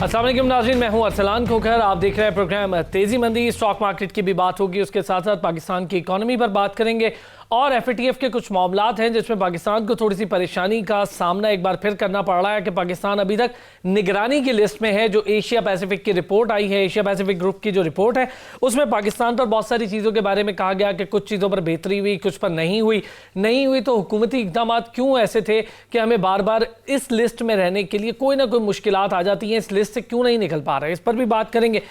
अस्सलाम वालेकुम नाज़रीन, मैं हूं अरसलान खोखर। आप देख रहे हैं प्रोग्राम तेज़ी मंदी। स्टॉक मार्केट की भी बात होगी, उसके साथ साथ पाकिस्तान की इकॉनमी पर बात करेंगे और FATF के कुछ मामलात हैं जिसमें पाकिस्तान को थोड़ी सी परेशानी का सामना एक बार फिर करना पड़ रहा है कि पाकिस्तान अभी तक निगरानी की लिस्ट में है। जो एशिया पैसिफिक की रिपोर्ट आई है, एशिया पैसिफिक ग्रुप की जो रिपोर्ट है, उसमें पाकिस्तान पर बहुत सारी चीज़ों के बारे में कहा गया कि कुछ चीज़ों पर बेहतरी हुई, कुछ पर नहीं हुई। तो हुकूमती इक़दाम क्यों ऐसे थे कि हमें बार बार इस लिस्ट में रहने के लिए कोई ना कोई मुश्किलात आ जाती हैं, इस लिस्ट से क्यों नहीं निकल पा रहे, इस पर भी बात करेंगे।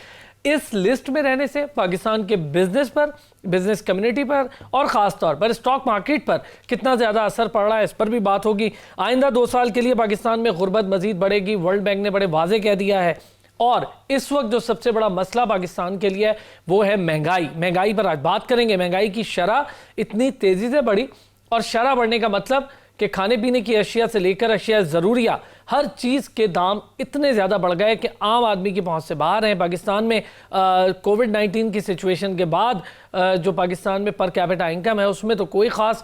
इस लिस्ट में रहने से पाकिस्तान के बिजनेस पर, बिजनेस कम्युनिटी पर और ख़ास तौर पर स्टॉक मार्केट पर कितना ज़्यादा असर पड़ रहा है, इस पर भी बात होगी। आइंदा 2 साल के लिए पाकिस्तान में गुर्बत मज़ीद बढ़ेगी, वर्ल्ड बैंक ने बड़े वाज़े कह दिया है। और इस वक्त जो सबसे बड़ा मसला पाकिस्तान के लिए है वो है महंगाई पर आज बात करेंगे। महंगाई की शरह इतनी तेज़ी से बढ़ी, और शरह बढ़ने का मतलब कि खाने पीने की अशिया से लेकर अशिया ज़रूरिया हर चीज़ के दाम इतने ज़्यादा बढ़ गए कि आम आदमी की पहुंच से बाहर हैं। पाकिस्तान में कोविड-19 की सिचुएशन के बाद जो पाकिस्तान में पर कैपिटा इनकम है उसमें तो कोई ख़ास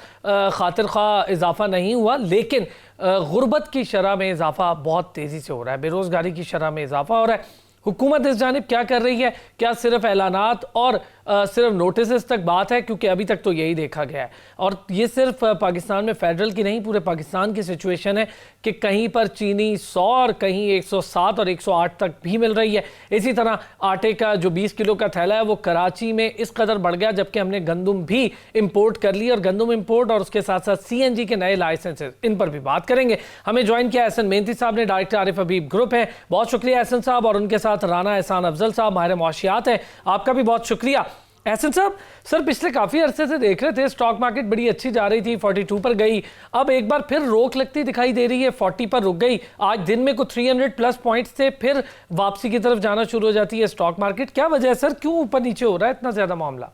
खातिर ख्वाह इजाफा नहीं हुआ, लेकिन गुर्बत की शरह में इजाफा बहुत तेज़ी से हो रहा है, बेरोज़गारी की शरह में इजाफा हो रहा है। हुकूमत इस जानिब क्या कर रही है? क्या सिर्फ ऐलानात और सिर्फ नोटिस तक बात है? क्योंकि अभी तक तो यही देखा गया है, और ये सिर्फ पाकिस्तान में फेडरल की नहीं, पूरे पाकिस्तान की सिचुएशन है कि कहीं पर चीनी 100 और कहीं 107 और 108 तक भी मिल रही है। इसी तरह आटे का जो 20 किलो का थैला है वो कराची में इस कदर बढ़ गया, जबकि हमने गंदम भी इंपोर्ट कर ली, और गंदम इंपोर्ट और उसके साथ साथ CNG के नए लाइसेंसेज, इन पर भी बात करेंगे। हमें ज्वाइन किया एहसन मेहनती साहब ने, डायरेक्टर आरिफ हबीब ग्रुप है, बहुत शुक्रिया एहसन साहब, और उनके साथ राना एहसान अफजल साहब, माहिर मुआशियात है, आपका भी बहुत शुक्रिया। एहसन साहब, सर पिछले काफ़ी अरसे से देख रहे थे स्टॉक मार्केट बड़ी अच्छी जा रही थी, 42 पर गई, अब एक बार फिर रोक लगती दिखाई दे रही है, 40 पर रुक गई। आज दिन में कुछ 300 प्लस पॉइंट्स से फिर वापसी की तरफ जाना शुरू हो जाती है स्टॉक मार्केट। क्या वजह है सर, क्यों ऊपर नीचे हो रहा है इतना ज़्यादा मामला?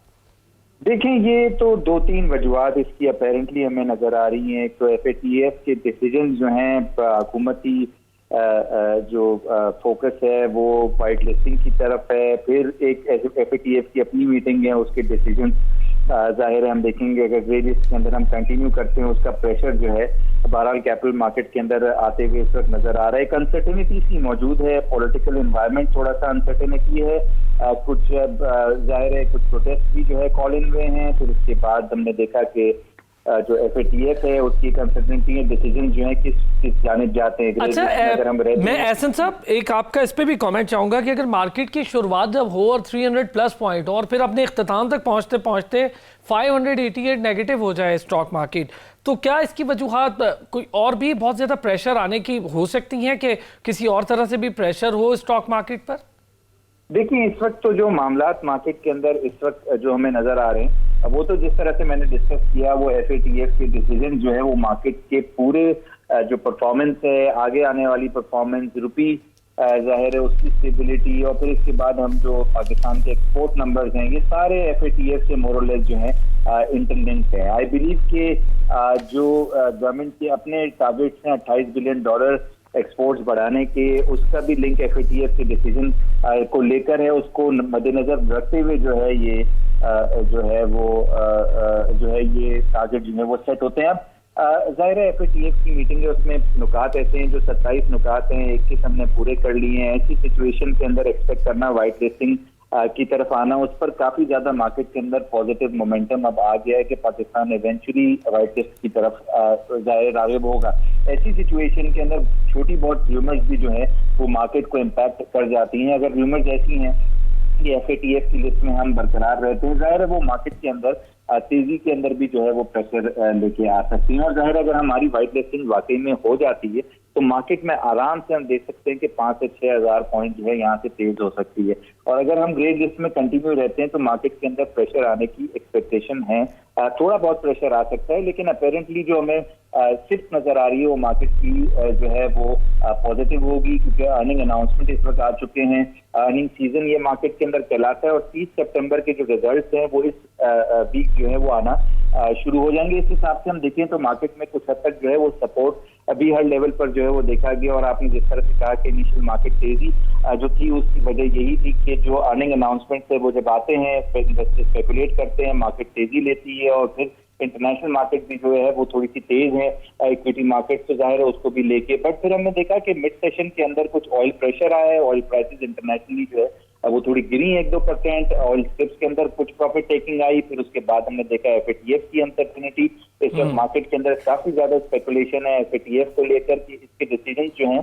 देखें, ये तो 2-3 वजूहत इसकी अपेरेंटली हमें नजर आ रही हैं। एक तो FATF के डिसीजन जो हैं, हुकूमती जो फोकस है वो वाइट लिस्टिंग की तरफ है, फिर एक FATF की अपनी मीटिंग है, उसके डिसीजन जाहिर है हम देखेंगे अगर ग्रे लिस्ट के अंदर हम कंटिन्यू करते हैं, उसका प्रेशर जो है बहरहाल कैपिटल मार्केट के अंदर आते हुए इस वक्त नजर आ रहा है। एक अनसर्टेनिटी सी मौजूद है, पॉलिटिकल एनवायरनमेंट थोड़ा सा अनसर्टेनिटी है, कुछ जाहिर है कुछ प्रोटेस्ट भी जो है कॉल इन हुए हैं। फिर उसके बाद हमने देखा कि जो FATF है उसकी कंसल्टेंसी है, डिसीजन जो है किस जानिब जाते हैं। अच्छा, अगर हम मैं एहसन साहब एक आपका इस पे भी कमेंट चाहूंगा कि अगर मार्केट की शुरुआत जब हो और 300 प्लस पॉइंट और फिर अपने इख्तिताम तक पहुंचते पहुंचते 588 नेगेटिव हो जाए स्टॉक मार्केट, तो क्या इसकी वजूहात कोई और भी बहुत ज्यादा प्रेशर आने की हो सकती हैं कि किसी और तरह से भी प्रेशर हो स्टॉक मार्केट पर? देखिए, इस वक्त तो जो मामलात मार्केट के अंदर इस वक्त जो हमें नजर आ रहे हैं, वो तो जिस तरह से मैंने डिस्कस किया, वो FATF के डिसीजन जो है वो मार्केट के पूरे जो परफॉर्मेंस है, आगे आने वाली परफॉर्मेंस, रुपी जाहिर है उसकी स्टेबिलिटी, और फिर इसके बाद हम जो पाकिस्तान के एक्सपोर्ट नंबर्स हैं, ये सारे FATF से मोर और लेस जो है इंटरलिंक्ड है। आई बिलीव कि जो गवर्नमेंट के अपने टारगेट्स हैं $28 बिलियन एक्सपोर्ट्स बढ़ाने के, उसका भी लिंक FATF के डिसीजन को लेकर है। उसको मद्देनजर रखते हुए जो है ये जो है वो जो है ये टारगेट जो है वो सेट होते हैं। अब जाहिर है FATF की मीटिंग है, उसमें नुकात ऐसे हैं जो 27 नुकात हैं, 21 हमने पूरे कर लिए हैं। ऐसी सिचुएशन के अंदर एक्सपेक्ट करना वाइट लिस्टिंग की तरफ आना, उस पर काफी ज्यादा मार्केट के अंदर पॉजिटिव मोमेंटम अब आ गया है कि पाकिस्तान इवेंचुअली वाइट लिस्ट की तरफ जाहिर राग़िब होगा। ऐसी सिचुएशन के अंदर छोटी बहुत र्यूमर्स भी जो है वो मार्केट को इम्पैक्ट कर जाती हैं। अगर र्यूमर्स ऐसी हैं कि FATF की लिस्ट में हम बरकरार रहते हैं, जाहिर है वो मार्केट के अंदर तेजी के अंदर भी जो है वो प्रेशर लेके आ सकती हैं। और जाहिर अगर हमारी वाइट लिस्टिंग वाकई में हो जाती है तो मार्केट में आराम से हम देख सकते हैं कि 5 से 6 हज़ार पॉइंट जो है यहाँ से तेज हो सकती है। और अगर हम ग्रे लिस्ट में कंटिन्यू रहते हैं तो मार्केट के अंदर प्रेशर आने की एक्सपेक्टेशन है, थोड़ा बहुत प्रेशर आ सकता है, लेकिन अपेरेंटली जो हमें शिफ्ट नजर आ रही है वो मार्केट की जो है वो पॉजिटिव होगी, क्योंकि अर्निंग अनाउंसमेंट इस वक्त आ चुके हैं, अर्निंग सीजन ये मार्केट के अंदर कहलाता है, और 30 सितंबर के जो रिजल्ट्स हैं वो इस वीक जो है वो आना शुरू हो जाएंगे। इस हिसाब से हम देखें तो मार्केट में कुछ हद तक जो है वो सपोर्ट अभी हर लेवल पर जो है वो देखा गया। और आपने जिस तरह से कहा कि इनिशियल मार्केट तेजी जो थी उसकी वजह यही थी कि जो अर्निंग अनाउंसमेंट से वो जब आते हैं इन्वेस्टर्स स्पेकुलेट करते हैं, मार्केट तेजी लेती है और फिर इंटरनेशनल मार्केट भी जो है वो थोड़ी सी तेज है, इक्विटी मार्केट तो जाहिर है उसको भी लेके, बट फिर हमने देखा कि मिड सेशन के अंदर कुछ ऑयल प्रेशर आया है, ऑयल प्राइसेस इंटरनेशनली जो है वो थोड़ी गिरी 1-2%, ऑयल स्ट्रिप्स के अंदर कुछ प्रॉफिट टेकिंग आई, फिर उसके बाद हमने देखा एफएटीएफ की अनसर्टेनिटी। इस वक्त मार्केट के अंदर काफी ज्यादा स्पेकुलेशन है एफएटीएफ को लेकर कि इसके डिसीजन जो हैं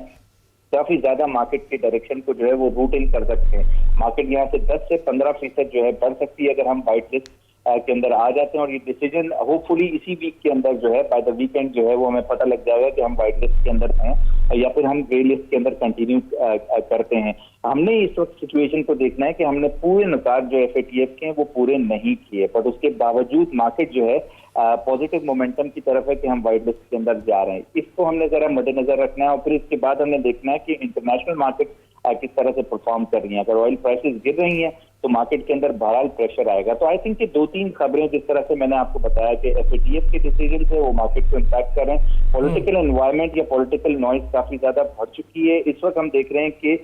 काफी ज्यादा मार्केट के डायरेक्शन को जो है वो रूट इन कर सकते हैं। मार्केट यहाँ से 10 से 15% जो है बढ़ सकती है अगर हम वाइट लिस्ट के अंदर आ जाते हैं, और ये डिसीजन होपफुली इसी वीक के अंदर जो है बाय द वीकेंड जो है वो हमें पता लग जाएगा कि हम व्हाइट लिस्ट के अंदर हैं या फिर हम ग्रे लिस्ट के अंदर कंटिन्यू करते हैं। हमने इस वक्त सिचुएशन को देखना है कि हमने पूरे नुकात जो एफएटीएफ के हैं वो पूरे नहीं किए, बट उसके बावजूद मार्केट जो है पॉजिटिव मोमेंटम की तरफ है कि हम व्हाइट लिस्ट के अंदर जा रहे हैं। इसको हमने जरा मद्देनजर रखना है, और फिर इसके बाद हमने देखना है कि इंटरनेशनल मार्केट किस तरह से परफॉर्म कर रही हैं। अगर ऑयल प्राइसेस गिर रही हैं तो मार्केट के अंदर बहरहाल प्रेशर आएगा। तो आई थिंक कि 2-3 खबरें जिस तरह से मैंने आपको बताया कि एफएटीएफ के डिसीजन से वो मार्केट को इम्पैक्ट कर रहे हैं। पॉलिटिकल एनवायरनमेंट या पॉलिटिकल नॉइज काफी ज्यादा बढ़ चुकी है। इस वक्त हम देख रहे हैं कि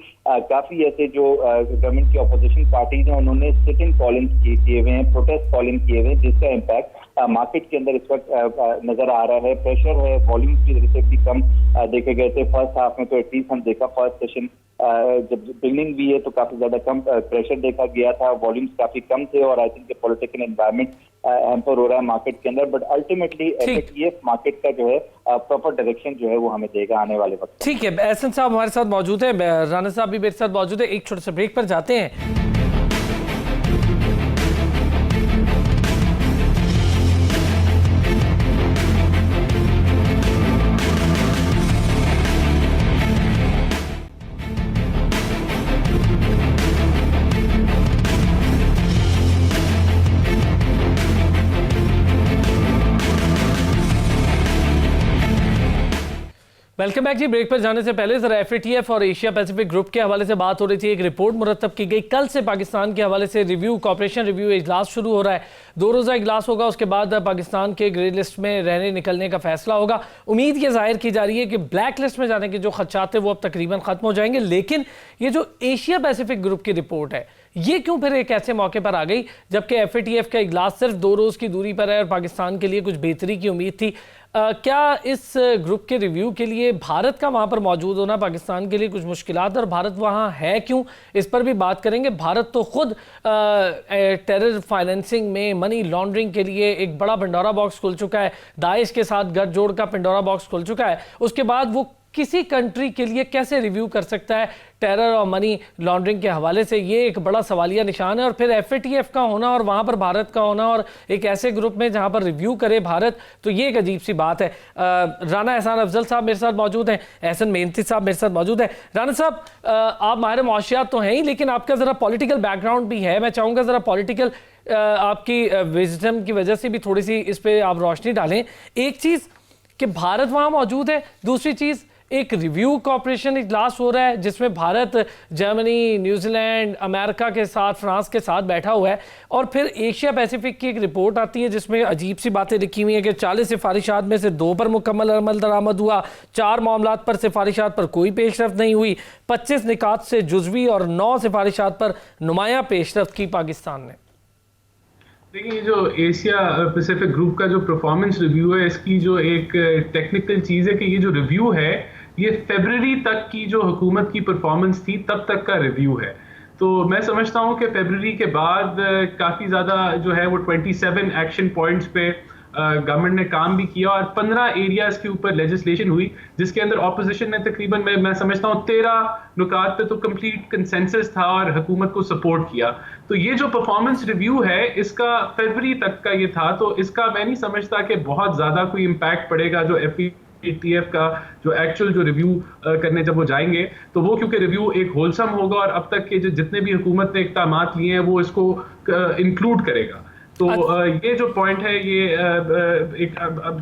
काफी ऐसे जो गवर्नमेंट की अपोजिशन पार्टीज हैं उन्होंने सिट इन कॉलिंग किए हुए हैं, प्रोटेस्ट कॉलिंग किए हुए हैं, जिसका इम्पैक्ट मार्केट के अंदर इस वक्त नजर आ रहा है। प्रेशर है, वॉल्यूम की रिलेटिवली कम देखे गए थे फर्स्ट हाफ में, तो एटलीस्ट हम देखा फर्स्ट सेशन जब बिल्डिंग भी है तो काफी ज्यादा कम प्रेशर देखा गया था, वॉल्यूम्स काफी कम थे, और I think political environment hamper हो रहा है मार्केट के अंदर। बट अल्टीमेटली एफएटीएफ मार्केट का जो है प्रॉपर डायरेक्शन जो है वो हमें देगा आने वाले वक्त। ठीक है, एहसन साहब हमारे साथ मौजूद है, राना साहब भी मेरे साथ मौजूद है। एक छोटे से ब्रेक पर जाते हैं। वेलकम बैक जी। ब्रेक पर जाने से पहले जरा एफएटीएफ और एशिया पैसिफिक ग्रुप के हवाले से बात हो रही थी। एक रिपोर्ट मुरतब की गई, कल से पाकिस्तान के हवाले से कॉपरेशन रिव्यू इजलास शुरू हो रहा है। 2 रोज़ा इजलास होगा, उसके बाद पाकिस्तान के ग्रे लिस्ट में रहने निकलने का फैसला होगा। उम्मीद ये जाहिर की जा रही है कि ब्लैक लिस्ट में जाने के जो खदशात थे वो अब तकरीबन खत्म हो जाएंगे। लेकिन ये जो एशिया पैसिफिक ग्रुप की रिपोर्ट है ये क्यों फिर एक ऐसे मौके पर आ गई जबकि एफएटीएफ का इजलास सिर्फ 2 रोज़ की दूरी पर है और पाकिस्तान के लिए कुछ बेहतरी की उम्मीद थी। क्या इस ग्रुप के रिव्यू के लिए भारत का वहां पर मौजूद होना पाकिस्तान के लिए कुछ मुश्किलात, और भारत वहां है क्यों, इस पर भी बात करेंगे। भारत तो खुद टेरर फाइनेंसिंग में मनी लॉन्ड्रिंग के लिए एक बड़ा पंडोरा बॉक्स खुल चुका है, दाइश के साथ गठजोड़ का पंडोरा बॉक्स खुल चुका है। उसके बाद वो किसी कंट्री के लिए कैसे रिव्यू कर सकता है टेरर और मनी लॉन्ड्रिंग के हवाले से, ये एक बड़ा सवालिया निशान है। और फिर एफएटीएफ का होना और वहां पर भारत का होना और एक ऐसे ग्रुप में जहां पर रिव्यू करे भारत, तो ये एक अजीब सी बात है। राना एहसान अफजल साहब मेरे साथ मौजूद हैं, एहसन मेहनती साहब मेरे साथ मौजूद है। राना साहब, आप माहिर मुआशियात तो हैं ही, लेकिन आपका जरा पॉलिटिकल बैकग्राउंड भी है। मैं चाहूंगा जरा पॉलिटिकल आपकी विजडम की वजह से भी थोड़ी सी इस पर आप रोशनी डालें। एक चीज कि भारत वहां मौजूद है, दूसरी चीज एक रिव्यू कॉपरेशन इजलास हो रहा है जिसमें भारत, जर्मनी, न्यूजीलैंड, अमेरिका के साथ, फ्रांस के साथ बैठा हुआ है, और फिर एशिया पैसिफिक की एक रिपोर्ट आती है जिसमें अजीब सी बातें लिखी हुई हैं कि 40 सिफारिशात में से 2 पर मुकम्मल अमल दरामद हुआ, 4 मामलात पर सिफारिशात पर कोई पेशरफ्त नहीं हुई, 25 निकात से जुज़वी और 9 सिफारिशात पर नुमाया पेशरफ्त की पाकिस्तान ने। देखिए, ये जो एशिया पैसिफिक ग्रुप का जो परफॉर्मेंस रिव्यू है, इसकी जो एक टेक्निकल चीज़ है कि ये जो रिव्यू है ये फरवरी तक की जो हुकूमत की परफॉर्मेंस थी तब तक का रिव्यू है। तो मैं समझता हूँ कि फरवरी के बाद काफ़ी ज़्यादा जो है वो 27 एक्शन पॉइंट्स पे गवर्नमेंट ने काम भी किया, और 15 एरियाज़ के ऊपर लेजिस्लेशन हुई जिसके अंदर ऑपोजिशन ने तकरीबन मैं समझता हूँ 13 नुकात पे तो कंप्लीट कंसेंसस था और हुकूमत को सपोर्ट किया। तो ये जो परफॉर्मेंस रिव्यू है इसका फरवरी तक का ये था, तो इसका मैं नहीं समझता कि बहुत ज़्यादा कोई इम्पैक्ट पड़ेगा जो एफएटीएफ का जो एक्चुअल जो रिव्यू करने जब वो जाएंगे, तो वो क्योंकि रिव्यू एक होलसम होगा और अब तक के जितने भी हुकूमत ने इक़दामात लिए हैं वो इसको इंक्लूड करेगा। तो ये जो पॉइंट है ये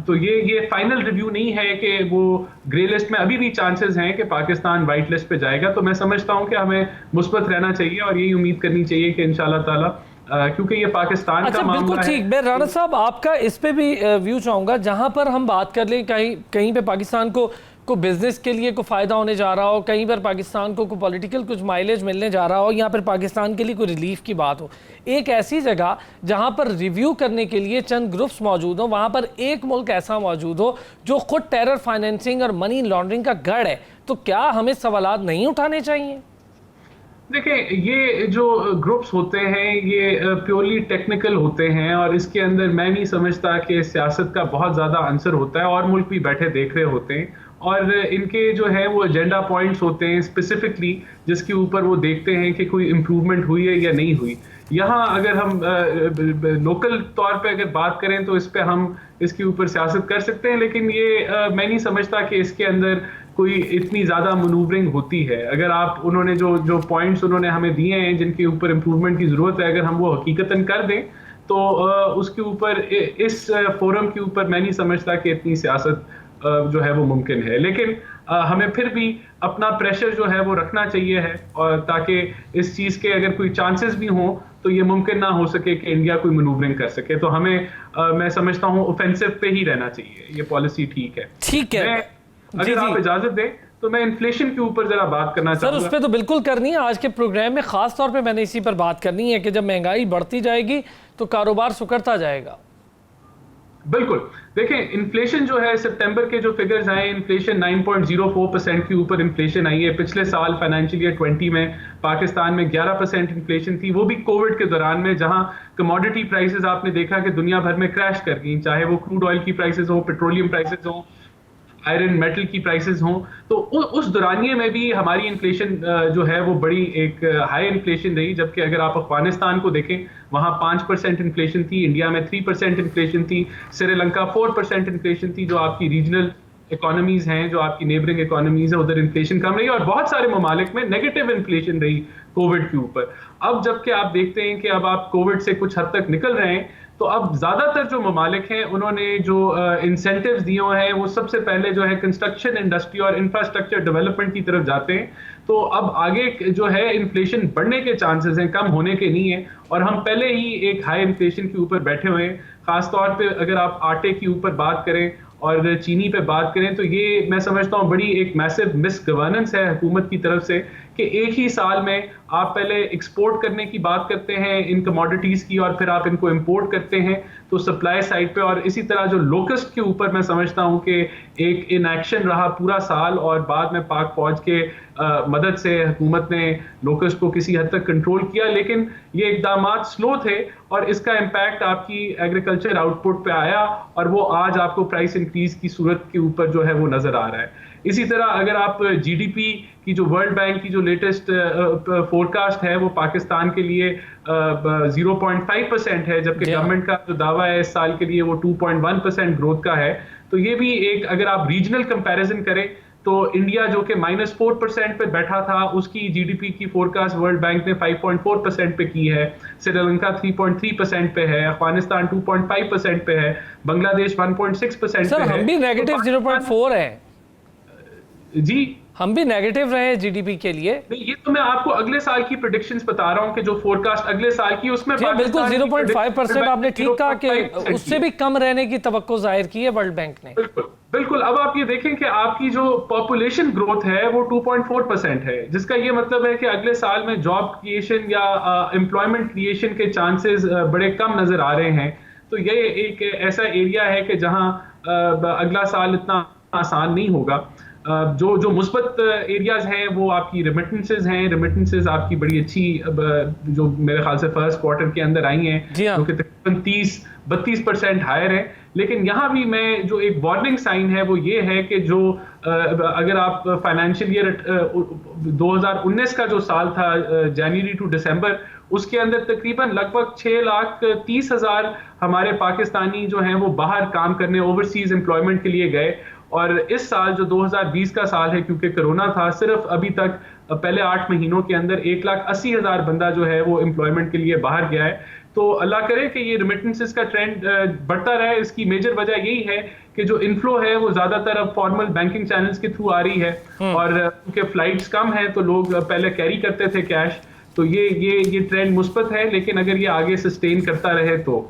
तो ये फाइनल रिव्यू नहीं है कि वो ग्रे लिस्ट में अभी भी चांसेस हैं कि पाकिस्तान वाइट लिस्ट पे जाएगा। तो मैं समझता हूँ कि हमें मुस्बत रहना चाहिए और यही उम्मीद करनी चाहिए कि इंशाल्लाह ताला क्योंकि ये पाकिस्तान अच्छा, का मामला बिल्कुल ठीक। मैं राणा साहब आपका इस पे भी व्यू चाहूंगा, जहां पर हम बात कर लें कहीं पे पाकिस्तान को बिजनेस के लिए फ़ायदा होने जा रहा हो, कहीं पर पाकिस्तान को पॉलिटिकल कुछ माइलेज मिलने जा रहा हो, यहाँ पर पाकिस्तान के लिए कोई रिलीफ की बात हो, एक ऐसी जगह जहाँ पर रिव्यू करने के लिए चंद ग्रुप्स मौजूद हो, वहाँ पर एक मुल्क ऐसा मौजूद हो जो खुद टेरर फाइनेंसिंग और मनी लॉन्ड्रिंग का गढ़ है, तो क्या हमें सवालात नहीं उठाने चाहिए? देखिए, ये जो ग्रुप्स होते हैं ये प्योरली टेक्निकल होते हैं और इसके अंदर मैं नहीं समझता कि सियासत का बहुत ज़्यादा आंसर होता है, और मुल्क भी बैठे देख रहे होते हैं और इनके जो है वो एजेंडा पॉइंट्स होते हैं स्पेसिफिकली, जिसके ऊपर वो देखते हैं कि कोई इम्प्रूवमेंट हुई है या नहीं हुई। यहाँ अगर हम लोकल तौर पे अगर बात करें तो इस पे हम इसके ऊपर सियासत कर सकते हैं, लेकिन ये मैं नहीं समझता कि इसके अंदर कोई इतनी ज़्यादा मनूवरिंग होती है। अगर आप उन्होंने जो पॉइंट्स उन्होंने हमें दिए हैं जिनके ऊपर इम्प्रूवमेंट की ज़रूरत है, अगर हम वो हकीकतन कर दें तो उसके ऊपर इस फोरम के ऊपर मैं नहीं समझता कि इतनी सियासत जो है वो मुमकिन है। लेकिन हमें फिर भी अपना प्रेशर जो है वो रखना चाहिए है, और ताकि इस चीज़ के अगर कोई चांसेस भी हों तो ये मुमकिन ना हो सके कि इंडिया कोई मनूवरिंग कर सके। तो हमें मैं समझता हूँ ऑफेंसिव पे ही रहना चाहिए, ये पॉलिसी ठीक है। ठीक है, अगर आप इजाजत दें तो मैं इन्फ्लेशन के ऊपर जरा बात करना चाहूंगा। सर, उस पे तो बिल्कुल करनी है आज के प्रोग्राम में, खास तौर पे मैंने इसी पर बात करनी है कि जब महंगाई बढ़ती जाएगी तो कारोबार सुकड़ता जाएगा। बिल्कुल, देखें इन्फ्लेशन जो है सितंबर के जो फिगर्स आए, इन्फ्लेशन 9.04% के ऊपर इन्फ्लेशन आई है। पिछले साल फाइनेंशियल ईयर 20 में पाकिस्तान में 11% इन्फ्लेशन थी, वो भी कोविड के दौरान में, जहां कमोडिटी प्राइसेस आपने देखा कि दुनिया भर में क्रैश कर गई, चाहे वो क्रूड ऑयल की प्राइसेस हो, पेट्रोलियम प्राइसेस हो, आयरन मेटल की प्राइसेस हों। तो उस दौरानिए में भी हमारी इन्फ्लेशन जो है वो बड़ी एक हाई इन्फ्लेशन रही, जबकि अगर आप अफगानिस्तान को देखें वहाँ 5% इन्फ्लेशन थी, इंडिया में 3% इन्फ्लेशन थी, श्रीलंका 4% इन्फ्लेशन थी। जो आपकी रीजनल इकोनॉमीज हैं, जो आपकी नेबरिंग इकोनॉमीज है, उधर इन्फ्लेशन कम रही, और बहुत सारे ममालिक में नेगेटिव इन्फ्लेशन रही कोविड के ऊपर। अब जबकि आप देखते हैं कि अब आप कोविड से कुछ हद तक निकल रहे हैं, तो अब ज्यादातर जो ममालिक हैं उन्होंने जो इंसेंटिव्स दिए हैं वो सबसे पहले जो है कंस्ट्रक्शन इंडस्ट्री और इंफ्रास्ट्रक्चर डेवलपमेंट की तरफ जाते हैं। तो अब आगे जो है इन्फ्लेशन बढ़ने के चांसेस हैं, कम होने के नहीं है, और हम पहले ही एक हाई इन्फ्लेशन के ऊपर बैठे हुए हैं। खासतौर पे अगर आप आटे के ऊपर बात करें और चीनी पे बात करें तो ये मैं समझता हूँ बड़ी एक मैसिव मिस गवर्नेंस है हुकूमत की तरफ से, कि एक ही साल में आप पहले एक्सपोर्ट करने की बात करते हैं इन कमोडिटीज़ की और फिर आप इनको इंपोर्ट करते हैं तो सप्लाई साइड पे, और इसी तरह जो लोकस्ट के ऊपर मैं समझता हूं कि एक इनएक्शन रहा पूरा साल, और बाद में पाक फौज के मदद से हुकूमत ने लोकस्ट को किसी हद तक कंट्रोल किया, लेकिन ये इकदामात स्लो थे और इसका इम्पैक्ट आपकी एग्रीकल्चर आउटपुट पे आया, और वो आज आपको प्राइस इंक्रीज की सूरत के ऊपर जो है वो नजर आ रहा है। इसी तरह अगर आप जीडीपी की जो वर्ल्ड बैंक की जो लेटेस्ट फोरकास्ट है वो पाकिस्तान के लिए 0.5% है, जबकि गवर्नमेंट का जो दावा है इस साल के लिए वो 2.1% ग्रोथ का है। तो ये भी एक, अगर आप रीजनल कंपैरिजन करें तो इंडिया जो कि -4% पे बैठा था उसकी जीडीपी की फोरकास्ट वर्ल्ड बैंक ने 5.4% पे की है, श्रीलंका 3.3% पे है, अफगानिस्तान 2.5% पे है, बांग्लादेश 1.6% पे है। हम भी नेगेटिव 0.4 है जी, हम भी नेगेटिव रहे जीडीपी के लिए। ये तो मैं आपको अगले साल की प्रेडिक्शंस बता रहा हूं कि जो फोरकास्ट अगले साल की उसमें बिल्कुल 0.5% आपने ठीक कहा कि उससे भी कम रहने की तवक्को जाहिर की है वर्ल्ड बैंक ने। बिल्कुल। अब आप ये देखें कि आपकी जो पॉपुलेशन ग्रोथ है वो 2.4% है, जिसका ये मतलब है कि अगले साल में जॉब क्रिएशन या एम्प्लॉयमेंट क्रिएशन के चांसेस बड़े कम नजर आ रहे हैं। तो ये एक ऐसा एरिया है कि जहां अगला साल इतना आसान नहीं होगा। जो मुस्बत एरियाज हैं वो आपकी रेमिटेंसेज हैं। रेमिटेंसेज आपकी बड़ी अच्छी जो मेरे ख्याल से फर्स्ट क्वार्टर के अंदर आई हैं, जो कि तकरीबन 30-32% हायर है। लेकिन यहाँ भी मैं जो एक वार्निंग साइन है वो ये है कि जो अगर आप फाइनेंशियल ईयर 2019 का जो साल था जनवरी टू दिसंबर, उसके अंदर तकरीबन लगभग 6,30,000 हमारे पाकिस्तानी जो हैं वो बाहर काम करने ओवरसीज एम्प्लॉयमेंट के लिए गए। और इस साल जो 2020 का साल है, क्योंकि कोरोना था, सिर्फ अभी तक पहले 8 महीनों के अंदर 1,80,000 बंदा जो है वो एम्प्लॉयमेंट के लिए बाहर गया है। तो अल्लाह करे कि ये रिमिटेंसेस का ट्रेंड बढ़ता रहे। इसकी मेजर वजह यही है कि जो इनफ्लो है वो ज्यादातर अब फॉर्मल बैंकिंग चैनल्स के थ्रू आ रही है, और क्योंकि फ्लाइट्स कम है तो लोग पहले कैरी करते थे कैश, तो ये ट्रेंड मुस्बत है, लेकिन अगर ये आगे सस्टेन करता रहे तो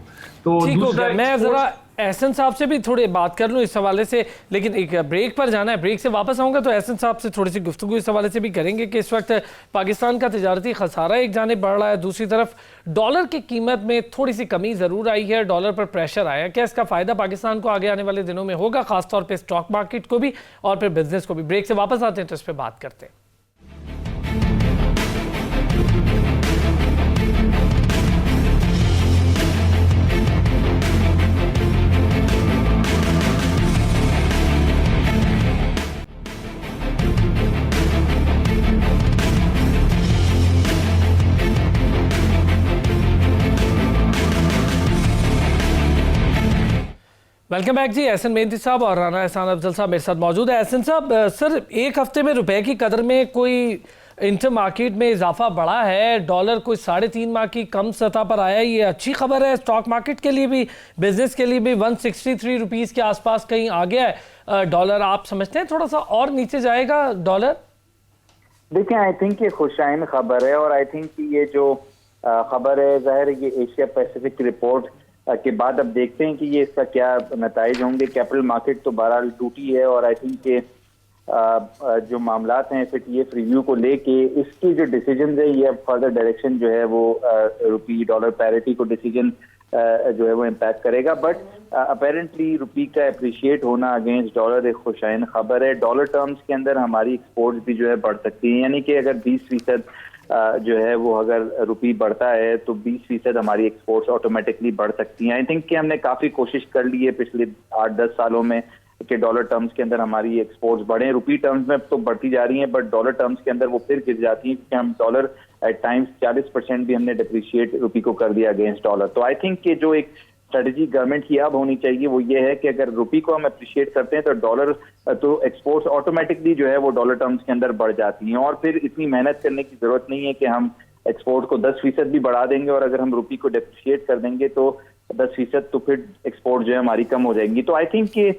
ठीक हो दूसरा गया। मैं जरा एहसन साहब से भी थोड़ी बात कर लूँ इस हवाले से, लेकिन एक ब्रेक पर जाना है, ब्रेक से वापस आऊँगा तो एहसन साहब से थोड़ी सी गुफ्तगू इस हवाले से भी करेंगे कि इस वक्त पाकिस्तान का तिजारती खसारा एक जानिब बढ़ रहा है, दूसरी तरफ डॉलर की कीमत में थोड़ी सी कमी ज़रूर आई है, डॉलर पर प्रेशर आया। क्या इसका फ़ायदा पाकिस्तान को आगे आने वाले दिनों में होगा, खासतौर पर स्टॉक मार्केट को भी और फिर बिजनेस को भी? ब्रेक से वापस आते हैं तो इस पर बात करते हैं। वेलकम बैक जी। एहसन मेहंदी साहब और राना एहसान अफजल साहब मेरे साथ मौजूद है। एहसन साहब, सर एक हफ्ते में रुपए की कदर में कोई इंटर मार्केट में इजाफा बढ़ा है, डॉलर कोई 3.5 माह की कम सतह पर आया, ये अच्छी खबर है स्टॉक मार्केट के लिए भी, बिजनेस के लिए भी। 163 रुपीज़ के आसपास कहीं आ गया है डॉलर। आप समझते हैं थोड़ा सा और नीचे जाएगा डॉलर? देखिए, आई थिंक ये खुशाइन खबर है, और आई थिंक ये जो खबर है, जाहिर है ये एशिया पैसिफिक रिपोर्ट के बाद अब देखते हैं कि ये इसका क्या नताइज होंगे। कैपिटल मार्केट तो बहरहाल टूटी है, और आई थिंक के जो मामलात हैं FATF रिव्यू को लेके, इसकी जो डिसीजन है ये अब फर्दर डायरेक्शन जो है वो रुपी डॉलर पैरिटी को डिसीजन जो है वो इम्पैक्ट करेगा। बट अपेरेंटली रुपी का अप्रिशिएट होना अगेंस्ट डॉलर एक खुशाइन खबर है। डॉलर टर्म्स के अंदर हमारी एक्सपोर्ट्स भी जो है बढ़ सकती हैं, यानी कि अगर 20% जो है वो अगर रुपी बढ़ता है तो 20% हमारी एक्सपोर्ट्स ऑटोमेटिकली बढ़ सकती हैं। आई थिंक कि हमने काफ़ी कोशिश कर ली है पिछले 8-10 सालों में कि डॉलर टर्म्स के अंदर हमारी एक्सपोर्ट्स बढ़े। रुपी टर्म्स में तो बढ़ती जा रही हैं, बट डॉलर टर्म्स के अंदर वो फिर गिर जाती हैं, क्योंकि हम डॉलर एट टाइम्स 40% भी हमने डिप्रिशिएट रुपी को कर दिया अगेंस्ट डॉलर। तो आई थिंक कि जो एक स्ट्रेटजी गवर्नमेंट की अब होनी चाहिए वो ये है कि अगर रुपी को हम अप्रिशिएट करते हैं तो डॉलर तो एक्सपोर्ट्स ऑटोमेटिकली जो है वो डॉलर टर्म्स के अंदर बढ़ जाती हैं, और फिर इतनी मेहनत करने की जरूरत नहीं है कि हम एक्सपोर्ट को 10% भी बढ़ा देंगे, और अगर हम रुपी को डिप्रिशिएट कर देंगे तो 10% तो फिर एक्सपोर्ट जो है हमारी कम हो जाएंगी। तो आई थिंक कि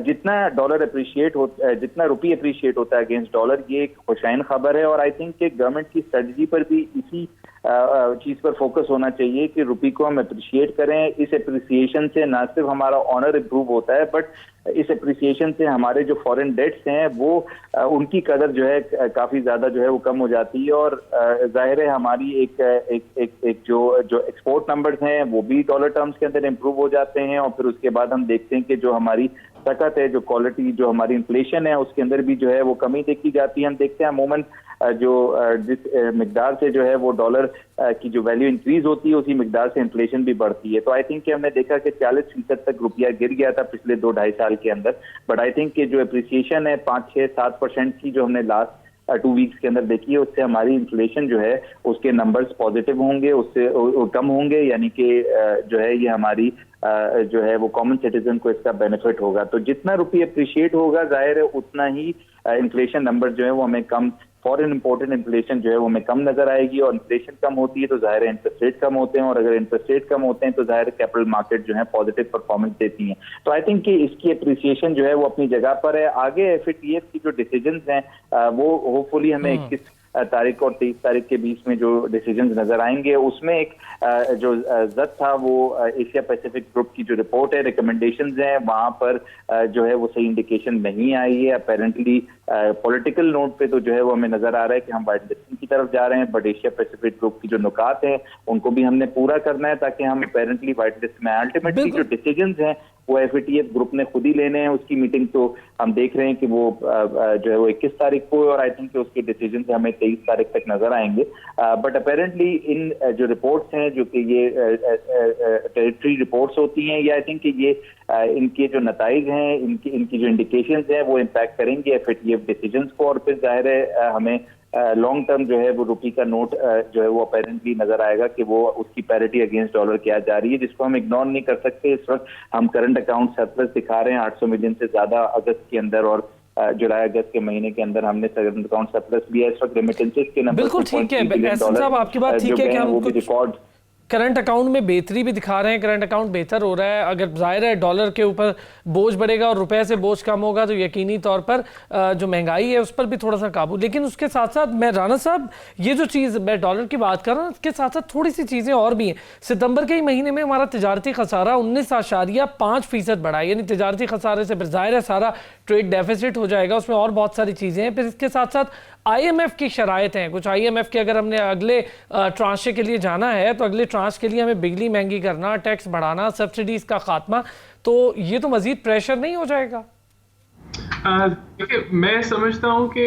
जितना डॉलर अप्रिशिएट हो, जितना रुपी अप्रिशिएट होता है अगेंस्ट डॉलर, ये एक खुशाइन खबर है। और आई थिंक कि गवर्नमेंट की स्ट्रेटजी पर भी इसी चीज पर फोकस होना चाहिए कि रुपी को हम अप्रिशिएट करें। इस अप्रिसिएशन से ना सिर्फ हमारा ऑनर इम्प्रूव होता है, बट इस अप्रिसिएशन से हमारे जो फॉरेन डेट्स हैं वो उनकी कदर जो है काफी ज्यादा जो है वो कम हो जाती है, और जाहिर है हमारी एक जो एक्सपोर्ट नंबर्स हैं वो भी डॉलर टर्म्स के अंदर इम्प्रूव हो जाते हैं। और फिर उसके बाद हम देखते हैं कि जो हमारी ताकत है, जो क्वालिटी, जो हमारी इन्फ्लेशन है, उसके अंदर भी जो है वो कमी देखी जाती है। हम देखते हैं अमूमन जो जिस मिकदार से जो है वो डॉलर की जो वैल्यू इंक्रीज होती है, उसी मिकदार से इन्फ्लेशन भी बढ़ती है। तो आई थिंक कि हमने देखा कि 40% तक रुपया गिर गया था पिछले 2-2.5 साल के अंदर, बट आई थिंक कि जो अप्रिसिएशन है 5-6-7% की जो हमने लास्ट 2 वीक्स के अंदर देखी है, उससे हमारी इन्फ्लेशन जो है उसके नंबर्स पॉजिटिव होंगे, उससे कम होंगे, यानी कि जो है ये हमारी जो है वो कॉमन सिटीजन को इसका बेनिफिट होगा। तो जितना रुपया अप्रिशिएट होगा, जाहिर है उतना ही इन्फ्लेशन नंबर जो है वो हमें कम, फॉरेन इंपोर्टेड इन्फ्लेशन जो है वो हमें कम नजर आएगी, और इन्फ्लेशन कम होती है तो जाहिर है इंटरेस्ट रेट कम होते हैं, और अगर इंटरेस्ट रेट कम होते हैं तो जाहिर है कैपिटल मार्केट जो है पॉजिटिव परफॉर्मेंस देती हैं। तो आई थिंक कि इसकी अप्रिसिएशन जो है वो अपनी जगह पर है। आगे FATF की जो डिसीजंस हैं वो होपफुली हमें 21 तारीख और 23 तारीख के बीच में जो डिसीजंस नजर आएंगे, उसमें एक जो जद था वो एशिया पैसिफिक ग्रुप की जो रिपोर्ट है, रिकमेंडेशंस हैं, वहां पर जो है वो सही इंडिकेशन नहीं आई है। अपेरेंटली पॉलिटिकल नोट पे तो जो है वो हमें नजर आ रहा है कि हम वाइट लिस्टिंग की तरफ जा रहे हैं, बट एशिया पैसिफिक ग्रुप की जो नुकात हैं उनको भी हमने पूरा करना है ताकि हम अपेरेंटली वाइट लिस्ट में। अल्टीमेटली जो डिसीजंस हैं वो FATF ग्रुप ने खुद ही लेने हैं। उसकी मीटिंग तो हम देख रहे हैं कि वो जो है वो 21 तारीख को, और आई थिंक कि उसके डिसीजन से हमें 23 तारीख तक नजर आएंगे। बट अपेरेंटली इन जो रिपोर्ट्स हैं, जो कि ये टेरिटरी रिपोर्ट्स होती हैं, ये आई थिंक कि ये इनके जो नताइज हैं, इनकी जो इंडिकेशंस हैं वो इम्पैक्ट करेंगे FATF डिसीजंस को, और फिर जाहिर है हमें लॉन्ग टर्म जो है वो रुपी का नोट जो है वो अपेरेंटली नजर आएगा कि वो उसकी पैरिटी अगेंस्ट डॉलर क्या जा रही है, जिसको हम इग्नोर नहीं कर सकते। इस वक्त हम करंट अकाउंट सरप्लस दिखा रहे हैं 800 मिलियन से ज्यादा अगस्त के अंदर, और जुलाई अगस्त के महीने के अंदर हमने करंट अकाउंट सरप्लस भी है। इस वक्त रेमिटेंसेस के नंबर बिल्कुल ठीक है एहसन साहब, आपकी बात ठीक है कि हम वो भी रिकॉर्ड करंट अकाउंट में बेहतरी भी दिखा रहे हैं, करंट अकाउंट बेहतर हो रहा है। अगर जाहिर है डॉलर के ऊपर बोझ बढ़ेगा और रुपए से बोझ कम होगा तो यकीनी तौर पर जो महंगाई है उस पर भी थोड़ा सा काबू। लेकिन उसके साथ साथ मैं राना साहब ये जो चीज़ मैं डॉलर की बात कर रहा हूँ, इसके साथ साथ थोड़ी सी चीज़ें और भी हैं। सितंबर के ही महीने में हमारा तिजारती खसारा 19.5% बढ़ा है, यानी तिजारती खसारे से जाहिर है सारा ट्रेड डेफिसिट हो जाएगा, उसमें और बहुत सारी चीज़ें हैं। फिर इसके साथ साथ IMF की शराइत हैं कुछ। IMF के अगर हमने अगले ट्रांश के लिए जाना है तो अगले ट्रांश के लिए हमें बिजली महंगी करना, टैक्स बढ़ाना, सब्सिडीज का खात्मा, तो ये तो मजीद प्रेशर नहीं हो जाएगा? देखिए, मैं समझता हूं कि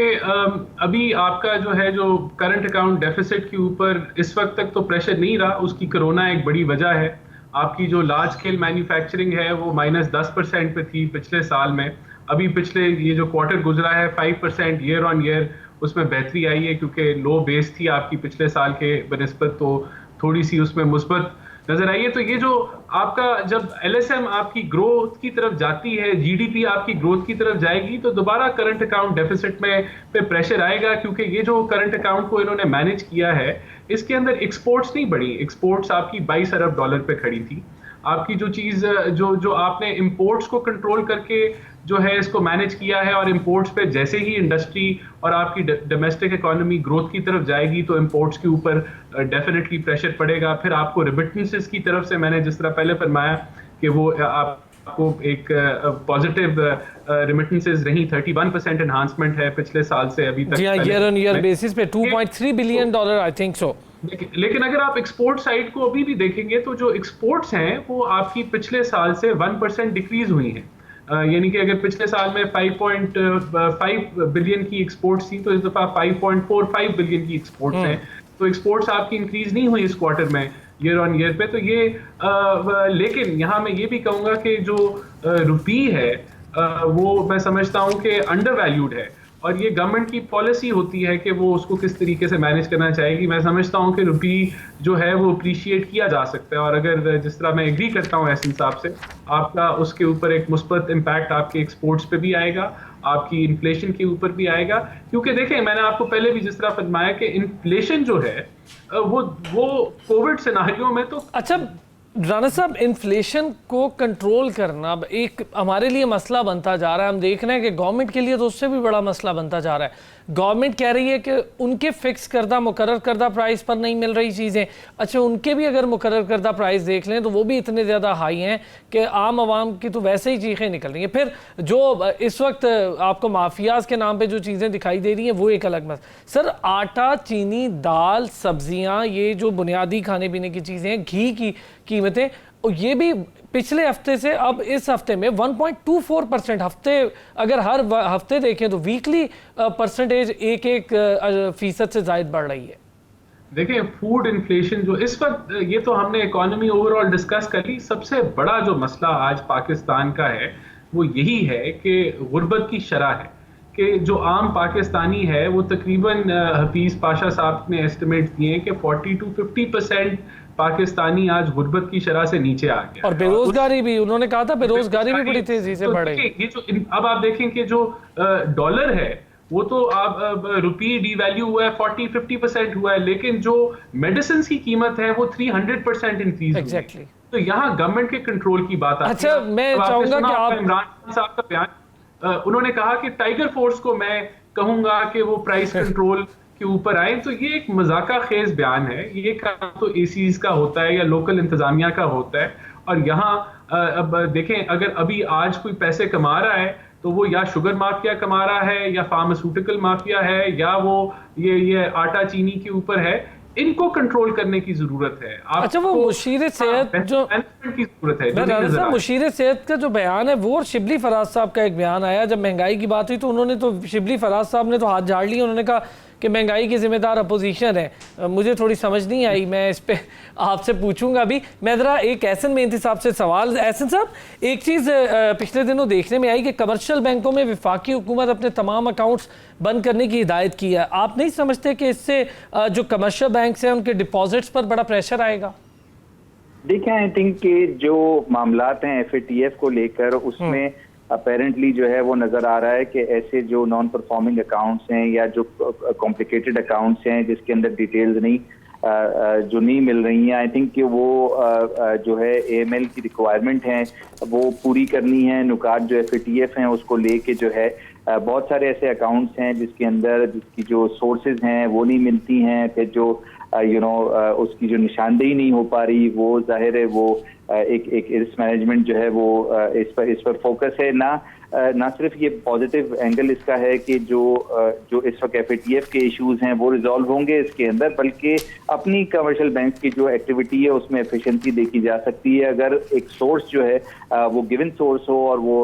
अभी आपका जो करंट अकाउंट डेफिसिट के ऊपर इस वक्त तक तो प्रेशर नहीं रहा, उसकी कोरोना एक बड़ी वजह है। आपकी जो लार्ज स्केल मैन्युफैक्चरिंग है वो -10% पे थी पिछले साल में। अभी पिछले ये जो क्वार्टर गुजरा है 5% ईयर ऑन ईयर उसमें बेहतरी आई है, क्योंकि लो बेस थी आपकी पिछले साल के बनिस्बत, तो थोड़ी सी उसमें मुस्बत नजर आई है। तो ये जो आपका जब LSM आपकी ग्रोथ की तरफ जाती है, GDP आपकी ग्रोथ की तरफ जाएगी, तो दोबारा करंट अकाउंट डेफिसिट में पे प्रेशर आएगा, क्योंकि ये जो करंट अकाउंट को इन्होंने मैनेज किया है इसके अंदर एक्सपोर्ट्स नहीं बढ़ी। एक्सपोर्ट्स आपकी $22 अरब पे खड़ी थी। आपकी जो चीज जो आपने इंपोर्ट्स को कंट्रोल करके जो है इसको मैनेज किया है, और इंपोर्ट्स पे जैसे ही इंडस्ट्री और आपकी डोमेस्टिक इकोनॉमी ग्रोथ की तरफ जाएगी तो इंपोर्ट्स के ऊपर डेफिनेटली प्रेशर पड़ेगा। फिर आपको रिमिटेंसेस की तरफ से मैंने जिस तरह पहले फरमाया कि वो आपको एक पॉजिटिव रिमिटेंसेस रही, 31% एनहांसमेंट है पिछले साल से अभी तक। जी हाँ, ईयर ऑन ईयर बेसिस पे $2.3 बिलियन आई थिंक सो। लेकिन अगर आप एक्सपोर्ट साइड को अभी भी देखेंगे तो जो एक्सपोर्ट्स हैं वो आपकी पिछले साल से 1% डिक्रीज हुई हैं। यानी कि अगर पिछले साल में 5.5 बिलियन की एक्सपोर्ट्स थी तो इस दफा 5.45 बिलियन की एक्सपोर्ट्स हैं। तो एक्सपोर्ट्स आपकी इंक्रीज नहीं हुई इस क्वार्टर में ईयर ऑन ईयर पे। तो ये लेकिन यहाँ मैं ये भी कहूँगा कि जो रुपी है वो मैं समझता हूँ कि अंडर वैल्यूड है, और ये गवर्नमेंट की पॉलिसी होती है कि वो उसको किस तरीके से मैनेज करना चाहेगी। मैं समझता हूँ कि रुपी जो है वो अप्रिशिएट किया जा सकता है, और अगर जिस तरह मैं एग्री करता हूँ एहसन साहब से, आपका उसके ऊपर एक मुस्बत इम्पैक्ट आपके एक्सपोर्ट्स पे भी आएगा, आपकी इन्फ्लेशन के ऊपर भी आएगा। क्योंकि देखें, मैंने आपको पहले भी जिस तरह फरमाया कि इन्फ्लेशन जो है वो कोविड सिनारियो में तो अच्छा राना साहब, इन्फ्लेशन को कंट्रोल करना एक हमारे लिए मसला बनता जा रहा है। हम देख रहे हैं कि गवर्नमेंट के लिए तो उससे भी बड़ा मसला बनता जा रहा है। गवर्नमेंट कह रही है कि उनके फिक्स करदा मुकर्रर करदा प्राइस पर नहीं मिल रही चीज़ें। अच्छा, उनके भी अगर मुकर्रर करदा प्राइस देख लें तो वो भी इतने ज़्यादा हाई हैं कि आम आवाम की तो वैसे ही चीखें निकल रही हैं। फिर जो इस वक्त आपको माफियाज के नाम पे जो चीज़ें दिखाई दे रही हैं वो एक अलग मसला। सर, आटा, चीनी, दाल, सब्जियाँ, ये जो बुनियादी खाने पीने की चीज़ें हैं, घी की कीमतें, और ये भी पिछले हफ्ते से अब इस हफ्ते में 1.24% हफ्ते, अगर हर हफ्ते देखें तो वीकली परसेंटेज एक फीसद से ज़ायद बढ़ रही है। देखिए, फूड इन्फ्लेशन जो इस वक्त, ये तो हमने इकोनॉमी ओवरऑल डिस्कस कर ली। सबसे बड़ा जो मसला आज पाकिस्तान का है वो यही है कि गुर्बत की शरह है, कि जो आम पाकिस्तानी है वो तकरीबन हफीज पाशा साहब ने एस्टिमेट दिए कि 40 to 50% पाकिस्तानी आज गुर्बत की शरह से नीचे आ गया। और बेरोजगारी भी, उन्होंने कहा था बेरोजगारी भी बड़ी तेजी से बढ़ेगी। ये जो अब आप देखें कि जो डॉलर है वो तो आप रुपी डिवैल्यू हुआ है, 40-50% हुआ है, लेकिन जो मेडिसिन की कीमत है वो 300% इंक्रीज एग्जैक्टली। तो यहाँ गवर्नमेंट के कंट्रोल की बात आती है। अच्छा, मैं चाहूंगा कि आप इमरान खान साहब का बयान, उन्होंने कहा कि टाइगर फोर्स को मैं कहूंगा कि वो प्राइस कंट्रोल के ऊपर आए, तो ये एक मजाका खेज बयान है। ये काम तो एसीज का होता है या लोकल इंतजामिया का होता है। और यहाँ अब देखें, अगर अभी आज कोई पैसे कमा रहा है तो वो या शुगर माफिया कमा रहा है, या फार्मास्यूटिकल माफिया है, या वो ये आटा चीनी के ऊपर है। इनको कंट्रोल करने की जरूरत है। अच्छा, वो मुशीर सेहत जो मैनेजमेंट की जरूरत है। मुशीर सेहत का जो बयान है वो, और शिबली फराज साहब का एक बयान आया जब महंगाई की बात हुई तो उन्होंने तो, शिबली फराज साहब ने तो हाथ झाड़ लिया। उन्होंने कहा कि महंगाई की जिम्मेदार अपोजिशन है। मुझे थोड़ी समझ नहीं आई, मैं इस पे आपसे पूछूंगा अभी। मैं ज़रा एक एहसन मेहनती साहब से सवाल। एहसन साहब, एक चीज़ पिछले दिनों देखने में आई कि कमर्शियल बैंकों में वफाकी हुकूमत अपने तमाम अकाउंट्स बंद करने की हिदायत की है। आप नहीं समझते कि इससे जो कमर्शियल बैंक्स हैं उनके डिपॉजिट्स पर बड़ा प्रेशर आएगा? देखिए, आई थिंक कि जो मामलात हैं FATF को लेकर, उसमें अपेरेंटली जो है वो नजर आ रहा है कि ऐसे जो नॉन परफॉर्मिंग अकाउंट्स हैं या जो कॉम्प्लिकेटेड अकाउंट्स हैं जिसके अंदर डिटेल्स नहीं जो नहीं मिल रही हैं। आई थिंक कि वो जो है AML की रिक्वायरमेंट है वो पूरी करनी है। नुकात जो FATF हैं उसको लेके जो है बहुत सारे ऐसे अकाउंट्स हैं जिसकी जो सोर्सेज हैं वो नहीं मिलती हैं, फिर जो उसकी जो निशानदेही नहीं हो पा रही, वो जाहिर है वो एक रिस्क मैनेजमेंट जो है वो इस पर फोकस है। ना सिर्फ ये पॉजिटिव एंगल इसका है कि जो इस वक्त FATF के इश्यूज हैं वो रिजॉल्व होंगे इसके अंदर, बल्कि अपनी कमर्शियल बैंक की जो एक्टिविटी है उसमें एफिशिएंसी देखी जा सकती है। अगर एक सोर्स जो है वो गिवन सोर्स हो और वो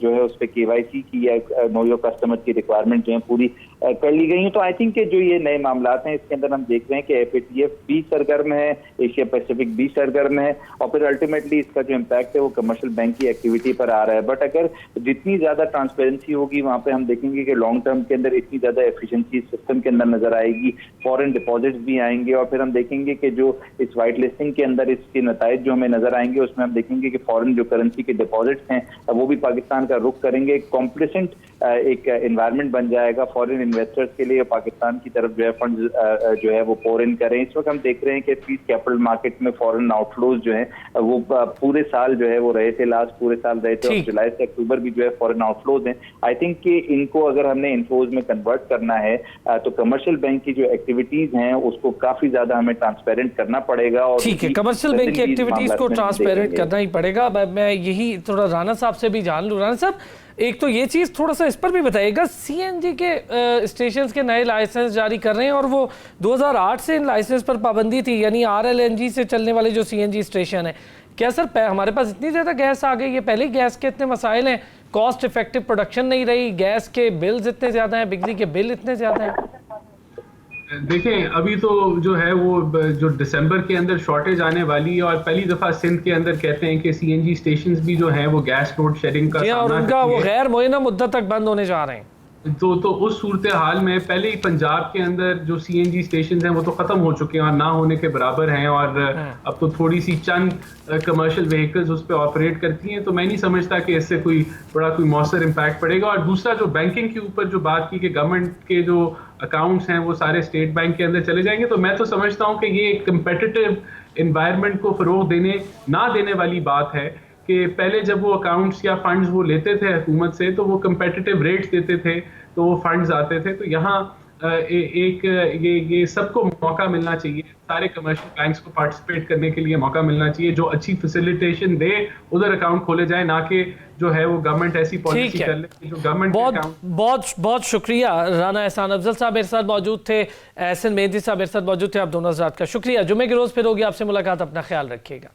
जो है उस पर KYC की या नो योर कस्टमर की रिक्वायरमेंट जो है पूरी कर ली गई हैं, तो आई थिंक कि जो ये नए मामलात हैं इसके अंदर हम देख रहे हैं कि FATF भी सरगर्म है, एशिया पैसिफिक भी सरगर्म है, और फिर अल्टीमेटली इसका जो इम्पैक्ट है वो कमर्शियल बैंक की एक्टिविटी पर आ रहा है। बट अगर जितनी ज्यादा ट्रांसपेरेंसी होगी वहां पे हम देखेंगे कि लॉन्ग टर्म के अंदर इतनी ज्यादा एफिशिएंसी सिस्टम के अंदर नजर आएगी, फॉरेन डिपॉजिट्स भी आएंगे, और फिर हम देखेंगे कि जो इस वाइट लिस्टिंग के अंदर इसके नताइज जो हमें नजर आएंगे उसमें हम देखेंगे कि फॉरेन जो करेंसी के डिपॉजिट्स हैं वो भी पाकिस्तान का रुख करेंगे। एक कॉम्प्लिसेंट एक एनवायरनमेंट बन जाएगा फॉरेन इन्वेस्टर्स के लिए, पाकिस्तान की तरफ जो है फंड जो है वो पोर इन करें। इस वक्त हम देख रहे हैं कि फीस कैपिटल मार्केट में फॉरेन आउटफ्लोज जो है वो पूरे साल जो है वो रहे थे, लास्ट पूरे साल रहे थे, और जुलाई से अक्टूबर भी जो है फॉरेन आउटफ्लोज हैं। आई थिंक कि इनको अगर हमने इनफ्लोज में कन्वर्ट करना है तो कमर्शियल बैंक की जो एक्टिविटीज हैं उसको काफी ज्यादा हमें ट्रांसपेरेंट करना पड़ेगा। और ठीक है, कमर्शियल बैंक की एक्टिविटीज को ट्रांसपेरेंट करना ही पड़ेगा। मैं यही थोड़ा राना साहब से भी जान लूँ। राना साहब, एक तो ये चीज़ थोड़ा सा इस पर भी बताइएगा, CNG के स्टेशंस के नए लाइसेंस जारी कर रहे हैं और वो 2008 से इन लाइसेंस पर पाबंदी थी, यानी RLNG से चलने वाले जो CNG स्टेशन है। क्या सर हमारे पास इतनी ज़्यादा गैस आ गई है? पहले ही गैस के इतने मसाइल हैं, कॉस्ट इफेक्टिव प्रोडक्शन नहीं रही, गैस के बिल्स इतने ज़्यादा हैं, बिजली के बिल इतने ज़्यादा हैं। देखें, अभी तो जो है वो जो दिसंबर के अंदर शॉर्टेज आने वाली है, और पहली दफा सिंध के अंदर कहते हैं कि CNG स्टेशंस भी जो हैं वो गैस लोड शेडिंग का और उनका वो गैर मुअय्यना मुद्दत तक बंद होने जा रहे हैं। तो उस सूरत हाल में पहले ही पंजाब के अंदर जो CNG स्टेशन हैं वो तो ख़त्म हो चुके हैं और ना होने के बराबर हैं, और अब तो थोड़ी सी चंद कमर्शियल व्हीकल्स उस पर ऑपरेट करती हैं। तो मैं नहीं समझता कि इससे कोई मौसर इम्पैक्ट पड़ेगा। और दूसरा, जो बैंकिंग के ऊपर जो बात की कि गवर्नमेंट के जो अकाउंट्स हैं वो सारे स्टेट बैंक के अंदर चले जाएंगे, तो मैं तो समझता हूँ कि ये कंपेटिटिव इन्वायरमेंट को फ़रोग ना देने वाली बात है कि पहले जब वो अकाउंट्स या फंड्स वो लेते थे हुकूमत से तो वो कंपेटिटिव रेट्स देते थे, तो वो फंड्स आते थे। तो यहाँ ये सबको मौका मिलना चाहिए, सारे कमर्शियल बैंक्स को पार्टिसिपेट करने के लिए मौका मिलना चाहिए। जो अच्छी फैसिलिटेशन दे उधर अकाउंट खोले जाए, ना कि जो है वो गवर्नमेंट ऐसी पॉलिसी कर ले जो गवर्नमेंट। बहुत शुक्रिया। राना एहसान अफजल साहब मेरे साथ मौजूद थे, एहसन मेहदी साहब मेरे साथ मौजूद थे। आप दोनों हज़रात का शुक्रिया। जुमे के रोज़ फिर होगी आपसे मुलाकात, अपना ख्याल रखिएगा।